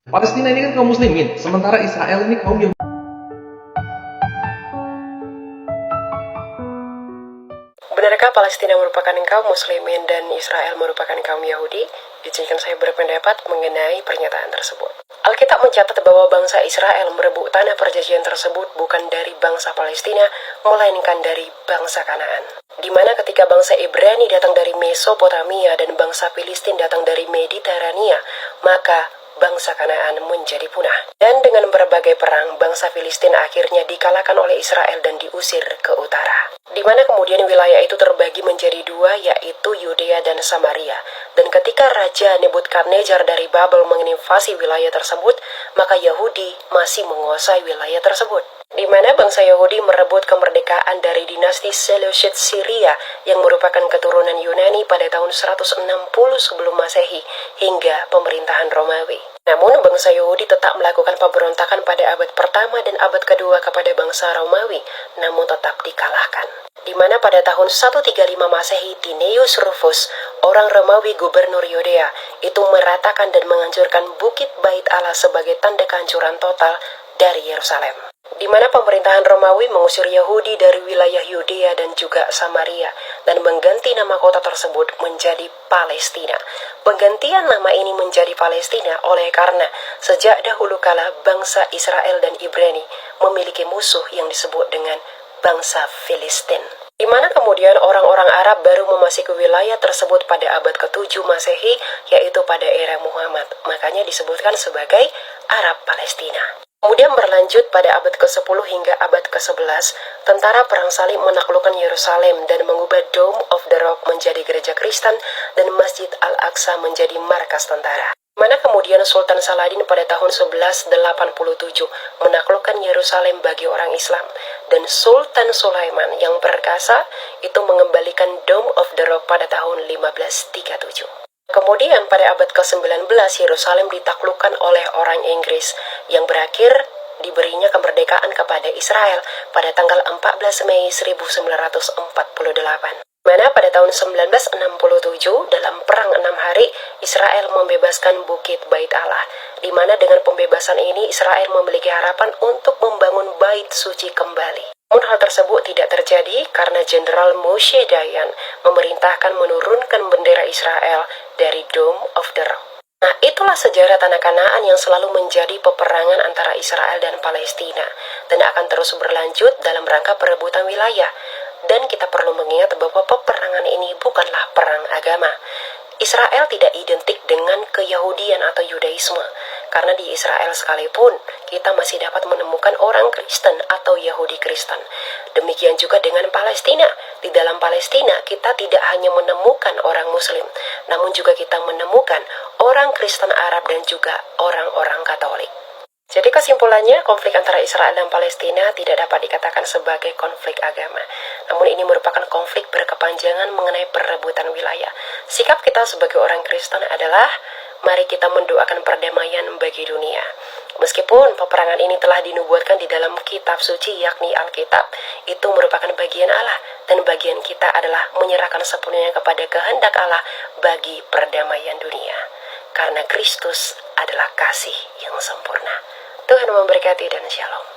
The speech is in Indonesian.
Palestina ini kan kaum muslimin, sementara Israel ini kaum Yahudi. Benarkah Palestina merupakan kaum muslimin dan Israel merupakan kaum Yahudi? Izinkan saya berpendapat mengenai pernyataan tersebut. Alkitab mencatat bahwa bangsa Israel merebut tanah perjanjian tersebut bukan dari bangsa Palestina, melainkan dari bangsa Kanaan. Di mana ketika bangsa Ibrani datang dari Mesopotamia dan bangsa Filistin datang dari Mediterania, maka bangsa Kanaan menjadi punah. Dan dengan berbagai perang, bangsa Filistin akhirnya dikalahkan oleh Israel dan diusir ke utara. Di mana kemudian wilayah itu terbagi menjadi dua, yaitu Yudea dan Samaria. Dan ketika Raja Nebukadnezar dari Babel menginvasi wilayah tersebut, maka Yahudi masih menguasai wilayah tersebut. Di mana bangsa Yahudi merebut kemerdekaan dari dinasti Seleucid Syria yang merupakan keturunan Yunani pada tahun 160 sebelum Masehi hingga pemerintahan Romawi. Namun bangsa Yahudi tetap melakukan pemberontakan pada abad pertama dan abad kedua kepada bangsa Romawi, namun tetap dikalahkan. Di mana pada tahun 135 Masehi, Tineius Rufus, orang Romawi gubernur Yudea, itu meratakan dan menghancurkan bukit Bait Allah sebagai tanda kehancuran total dari Yerusalem. Di mana pemerintahan Romawi mengusir Yahudi dari wilayah Yudea dan juga Samaria dan mengganti nama kota tersebut menjadi Palestina. Penggantian nama ini menjadi Palestina oleh karena sejak dahulu kala bangsa Israel dan Ibrani memiliki musuh yang disebut dengan bangsa Filistin. Di mana kemudian orang-orang Arab baru memasuki wilayah tersebut pada abad ke-7 Masehi, yaitu pada era Muhammad. Makanya disebutkan sebagai Arab Palestina. Kemudian berlanjut pada abad ke-10 hingga abad ke-11, tentara perang salib menaklukkan Yerusalem dan mengubah Dome of the Rock menjadi gereja Kristen dan Masjid Al-Aqsa menjadi markas tentara. Mana kemudian Sultan Saladin pada tahun 1187 menaklukkan Yerusalem bagi orang Islam, dan Sultan Sulaiman yang perkasa itu mengembalikan Dome of the Rock pada tahun 1537. Kemudian pada abad ke-19 Yerusalem ditaklukkan oleh orang Inggris yang berakhir diberinya kemerdekaan kepada Israel pada tanggal 14 Mei 1948. Mana pada tahun 1967 dalam perang 6 hari Israel membebaskan bukit Bait Allah, di mana dengan pembebasan ini Israel memiliki harapan untuk membangun bait suci kembali. Namun hal tersebut tidak terjadi karena Jenderal Moshe Dayan memerintahkan menurunkan bendera Israel dari Dome of the Rock. Nah, itulah sejarah tanah Kanaan yang selalu menjadi peperangan antara Israel dan Palestina dan akan terus berlanjut dalam rangka perebutan wilayah. Dan kita perlu mengingat bahwa peperangan ini bukanlah perang agama. Israel tidak identik dengan keyahudian atau Yudaisme, karena di Israel sekalipun kita masih dapat menemukan orang Kristen atau Yahudi Kristen. Demikian juga dengan Palestina. Di dalam Palestina kita tidak hanya menemukan orang Muslim, namun juga kita menemukan orang Kristen Arab dan juga orang-orang Katolik. Jadi kesimpulannya, konflik antara Israel dan Palestina tidak dapat dikatakan sebagai konflik agama. Namun ini merupakan konflik berkepanjangan mengenai perebutan wilayah. Sikap kita sebagai orang Kristen adalah, mari kita mendoakan perdamaian bagi dunia. Meskipun peperangan ini telah dinubuatkan di dalam kitab suci yakni Alkitab, itu merupakan bagian Allah, dan bagian kita adalah menyerahkan sepenuhnya kepada kehendak Allah bagi perdamaian dunia. Karena Kristus adalah kasih yang sempurna. Tuhan memberkati dan shalom.